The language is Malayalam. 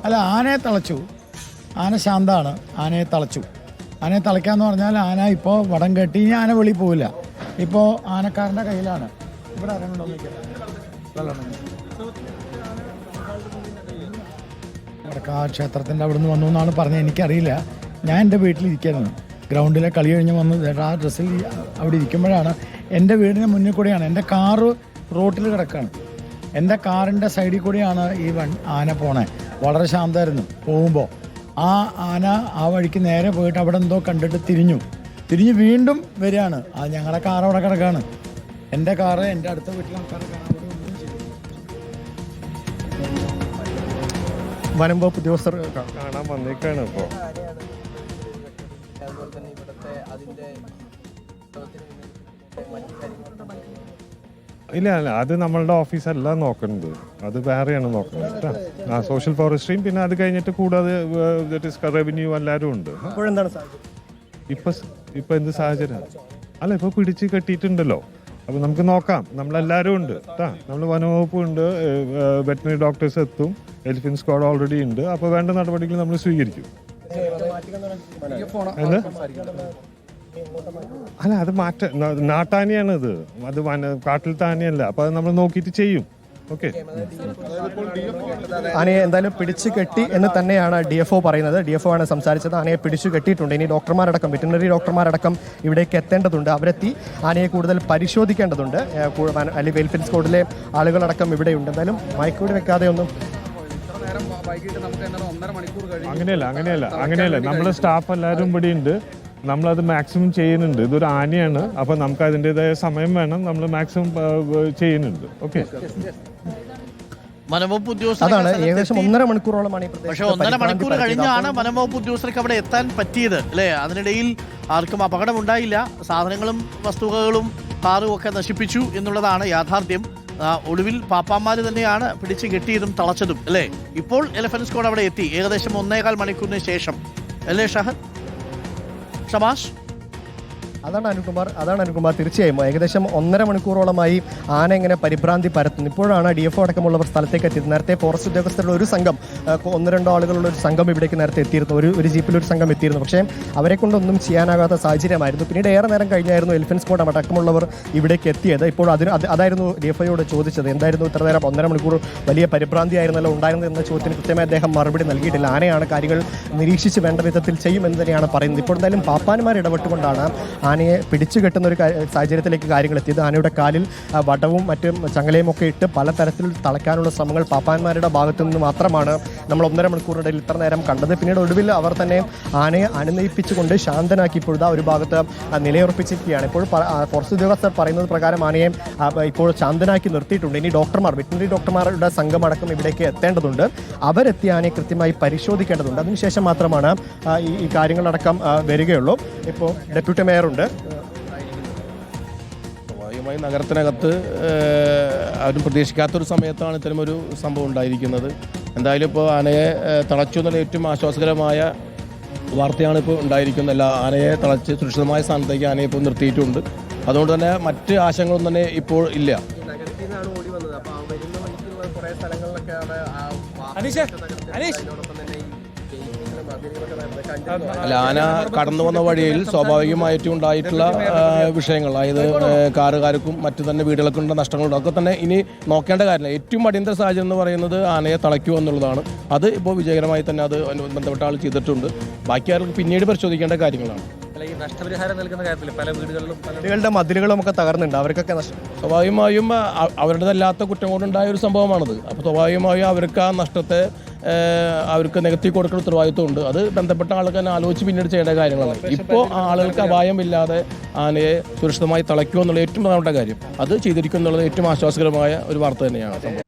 അല്ല, ആനയെ തളച്ചു. ആന ശാന്താണ്, ആനയെ തളച്ചു. ആനയെ തളയ്ക്കാന്ന് പറഞ്ഞാൽ ആന ഇപ്പോൾ വടം കെട്ടി ഇനി ആന വെളിയിൽ പോവില്ല. ഇപ്പോൾ ആനക്കാരൻ്റെ കയ്യിലാണ്. ഇവിടെ വടക്കാ ക്ഷേത്രത്തിൻ്റെ അവിടെ നിന്ന് വന്നു എന്നാണ് പറഞ്ഞത്. എനിക്കറിയില്ല. ഞാൻ എൻ്റെ വീട്ടിലിരിക്കായിരുന്നു. ഗ്രൗണ്ടിലെ കളി കഴിഞ്ഞ് വന്ന് ആ ഡ്രസ്സിൽ അവിടെ ഇരിക്കുമ്പോഴാണ് എൻ്റെ വീടിന് മുന്നിൽ കൂടെയാണ് എൻ്റെ കാറ് റോട്ടിൽ കിടക്കുകയാണ്. എൻ്റെ കാറിൻ്റെ സൈഡിൽ കൂടിയാണ് ഈ ആന പോണേ. വളരെ ശാന്തമായിരുന്നു പോകുമ്പോൾ. ആ ആന ആ വഴിക്ക് നേരെ പോയിട്ട് അവിടെ എന്തോ കണ്ടിട്ട് തിരിഞ്ഞു വീണ്ടും വരികയാണ്. ഞങ്ങളുടെ കാർ അവിടെ കിടക്കുകയാണ്. എൻ്റെ കാറ് എൻ്റെ അടുത്ത വീട്ടിലെ ആൾക്കാരെ കാണാൻ വനം വകുപ്പ് ഉദ്യോഗസ്ഥർ കാണാൻ വന്നേക്കാണ് ഇപ്പോൾ. ഇല്ല അത് നമ്മളുടെ ഓഫീസല്ല നോക്കുന്നത്, അത് വേറെയാണ് നോക്കുന്നത് കേട്ടോ. സോഷ്യൽ ഫോറസ്ട്രിയും പിന്നെ അത് കഴിഞ്ഞിട്ട് കൂടാതെ റവന്യൂ എല്ലാവരും ഉണ്ട്. ഇപ്പൊ എന്ത് സാഹചര്യം അല്ല, ഇപ്പൊ പിടിച്ച് കെട്ടിയിട്ടുണ്ടല്ലോ. അപ്പൊ നമുക്ക് നോക്കാം. നമ്മളെല്ലാവരും ഉണ്ട് കേട്ടോ. നമ്മൾ വനവകുപ്പ് ഉണ്ട്, വെറ്റിനറി ഡോക്ടേഴ്സ് എത്തും, എലിഫന്റ് സ്ക്വാഡ് ഓൾറെഡി ഉണ്ട്. അപ്പോൾ വേണ്ട നടപടികൾ നമ്മൾ സ്വീകരിക്കും. അല്ല അത് നാട്ടാനിയാണ് ഇത്, അത് കാട്ടിൽ താനിയല്ല. അപ്പൊ അത് നമ്മൾ നോക്കിയിട്ട് ചെയ്യും. ഓക്കെ, ആനയെ എന്തായാലും പിടിച്ചു കെട്ടി എന്ന് തന്നെയാണ് DFO പറയുന്നത്. DFO ആണ് സംസാരിച്ചത്. ആനയെ പിടിച്ചു കെട്ടിയിട്ടുണ്ട്. ഇനി ഡോക്ടർമാരടക്കം, വെറ്റിനറി ഡോക്ടർമാരടക്കം ഇവിടേക്ക് എത്തേണ്ടതുണ്ട്. അവരെത്തി ആനയെ കൂടുതൽ പരിശോധിക്കേണ്ടതുണ്ട്. അല്ലെങ്കിൽ വെൽഫെയർ സ്ക്വാഡിലെ ആളുകളടക്കം ഇവിടെയുണ്ട്. എന്തായാലും മയക്കൂടി വെക്കാതെ ഒന്നും അങ്ങനെയല്ല. നമ്മുടെ സ്റ്റാഫ് എല്ലാവരും ഇവിടെ ഉണ്ട്. നമ്മളത് മാക്സിമം ചെയ്യുന്നുണ്ട്. ഇതൊരു ആനയാണ്, അപ്പൊ നമുക്ക് അതിൻ്റെതായ സമയം വേണം. നമ്മൾ മാക്സിമം ചെയ്യുന്നുണ്ട്. ഓക്കെ, വനംവകുപ്പ് ഉദ്യോഗസ്ഥർ ഏകദേശം 1.5 മണിക്കൂറോളമാണ്. പക്ഷെ 1.5 മണിക്കൂർ കഴിഞ്ഞാണ് വനംവകുപ്പ് ഉദ്യോഗസ്ഥർക്ക് അവിടെ എത്താൻ പറ്റിയത് അല്ലേ? അതിനിടയിൽ ആർക്കും അപകടമുണ്ടായില്ല. സാധനങ്ങളും വസ്തുവകകളും കാറും ഒക്കെ നശിപ്പിച്ചു എന്നുള്ളതാണ് യാഥാർത്ഥ്യം. ഒടുവിൽ പാപ്പാന്മാർ തന്നെയാണ് പിടിച്ച് കെട്ടിയതും തളച്ചതും അല്ലേ? ഇപ്പോൾ എലിഫന്റ് സ്ക്വാഡ് അവിടെ എത്തി ഏകദേശം 1.25 മണിക്കൂറിന് ശേഷം അല്ലേ ഷമാഷ്? അതാണ് അനുകുമാർ. തീർച്ചയായും ഏകദേശം 1.5 മണിക്കൂറോളമായി ആന ഇങ്ങനെ പരിഭ്രാന്തി പരത്തുന്നു. ഇപ്പോഴാണ് DFO അടക്കമുള്ളവർ സ്ഥലത്തേക്ക് എത്തിയത്. നേരത്തെ ഫോറസ്റ്റ് ഉദ്യോഗസ്ഥരുടെ ഒരു സംഘം, 1-2 ആളുകളുള്ള ഒരു സംഘം ഇവിടേക്ക് നേരത്തെ എത്തിയിരുന്നു. ഒരു ജീപ്പിൽ ഒരു സംഘം എത്തിയിരുന്നു. പക്ഷേ അവരെ കൊണ്ടൊന്നും ചെയ്യാനാകാത്ത സാഹചര്യമായിരുന്നു. പിന്നീട് ഏറെ നേരം കഴിഞ്ഞായിരുന്നു എലിഫന്റ് സ്ക്വാഡ് അടക്കമുള്ളവർ ഇവിടേക്ക് എത്തിയത്. ഇപ്പോൾ അതായിരുന്നു DFOയോട് ചോദിച്ചത്. എന്തായിരുന്നു ഇത്ര നേരം 1.5 മണിക്കൂർ വലിയ പരിഭ്രാന്തിയായിരുന്നല്ലോ ഉണ്ടായിരുന്നത് എന്ന ചോദ്യത്തിന് കൃത്യമായി അദ്ദേഹം മറുപടി നൽകിയിട്ടില്ല. ആനയാണ്, കാര്യങ്ങൾ നിരീക്ഷിച്ച് വേണ്ട വിധത്തിൽ ചെയ്യുമെന്ന് തന്നെയാണ് പറയുന്നത്. ഇപ്പോൾ എന്തായാലും പാപ്പാന്മാർ ഇടപെട്ടുകൊണ്ടാണ് ആനയെ പിടിച്ചു കെട്ടുന്ന ഒരു സാഹചര്യത്തിലേക്ക് കാര്യങ്ങൾ എത്തിയത്. ആനയുടെ കാലിൽ വടവും മറ്റും ചങ്ങലയും ഒക്കെ ഇട്ട് പലതരത്തിൽ തളയ്ക്കാനുള്ള ശ്രമങ്ങൾ പാപ്പാന്മാരുടെ ഭാഗത്തു നിന്ന് മാത്രമാണ് നമ്മൾ 1.5 മണിക്കൂറിനിടയിൽ ഇത്ര നേരം കണ്ടത്. പിന്നീട് ഒടുവിൽ അവർ തന്നെ ആനയെ അനുനയിപ്പിച്ചുകൊണ്ട് ശാന്തനാക്കി ഇപ്പോഴത്തെ ഒരു ഭാഗത്ത് നിലയുറപ്പിച്ചിരിക്കുകയാണ്. ഇപ്പോൾ ഫോറസ്റ്റ് ഉദ്യോഗസ്ഥർ പറയുന്നത് പ്രകാരം ആനയെ ഇപ്പോൾ ശാന്തനാക്കി നിർത്തിയിട്ടുണ്ട്. ഇനി വെറ്റിനറി ഡോക്ടർമാരുടെ സംഘമടക്കം ഇവിടേക്ക് എത്തേണ്ടതുണ്ട്. അവരെത്തി ആനയെ കൃത്യമായി പരിശോധിക്കേണ്ടതുണ്ട്. അതിനുശേഷം മാത്രമാണ് ഈ കാര്യങ്ങളടക്കം വരികയുള്ളൂ. ഇപ്പോൾ ഡെപ്യൂട്ടി മേയറുണ്ട്. സ്വാഭാവികമായി നഗരത്തിനകത്ത് ആരും പ്രതീക്ഷിക്കാത്തൊരു സമയത്താണ് ഇത്തരമൊരു സംഭവം ഉണ്ടായിരിക്കുന്നത്. എന്തായാലും ഇപ്പോൾ ആനയെ തളച്ചു എന്നുള്ള ഏറ്റവും ആശ്വാസകരമായ വാർത്തയാണ് ഇപ്പോൾ ഉണ്ടായിരിക്കുന്നത്. എല്ലാ ആനയെ തളച്ച് സുരക്ഷിതമായ സ്ഥാനത്തേക്ക് ആനയെ ഇപ്പോൾ നിർത്തിയിട്ടുണ്ട്. അതുകൊണ്ട് തന്നെ മറ്റ് ആശങ്കകളൊന്നും തന്നെ ഇപ്പോൾ ഇല്ല. അല്ല, ആന കടന്നു വന്ന വഴിയിൽ സ്വാഭാവികമായിട്ടും ഉണ്ടായിട്ടുള്ള വിഷയങ്ങൾ, അതായത് കാറുകാർക്കും മറ്റു തന്നെ വീടുകൾക്കും ഉള്ള നഷ്ടങ്ങളുണ്ട്. അതൊക്കെ തന്നെ ഇനി നോക്കേണ്ട കാര്യമില്ല. ഏറ്റവും അടിയന്തര സാഹചര്യം എന്ന് പറയുന്നത് ആനയെ തളയ്ക്കുക എന്നുള്ളതാണ്. അത് ഇപ്പോൾ വിജയകരമായി തന്നെ അത് ബന്ധപ്പെട്ട ആൾ ചെയ്തിട്ടുണ്ട്. ബാക്കി ആൾക്ക് പിന്നീട് പരിശോധിക്കേണ്ട കാര്യങ്ങളാണ്. ഈ നഷ്ടപരിഹാരം നൽകുന്ന കാര്യത്തിൽ പല വീടുകളുടെ മതിലുകളും ഒക്കെ തകർന്നുണ്ട്. അവർക്കൊക്കെ സ്വാഭാവികമായും അവരുടേതല്ലാത്ത കുറ്റം കൊണ്ടുണ്ടായ ഒരു സംഭവമാണത്. അപ്പോൾ സ്വാഭാവികമായും അവർക്ക് ആ നഷ്ടത്തെ അവർക്ക് നികത്തി കൊടുക്കുന്ന ഉത്തരവാദിത്വമുണ്ട്. അത് ബന്ധപ്പെട്ട ആൾക്ക് തന്നെ ആലോചിച്ച് പിന്നീട് ചെയ്യേണ്ട കാര്യങ്ങളാണ്. ഇപ്പോൾ ആളുകൾക്ക് അപായമില്ലാതെ ആനയെ സുരക്ഷിതമായി തളയ്ക്കുക എന്നുള്ള ഏറ്റവും പ്രധാനപ്പെട്ട കാര്യം അത് ചെയ്തിരിക്കും എന്നുള്ളത് ഏറ്റവും ആശ്വാസകരമായ ഒരു വാർത്ത തന്നെയാണ്.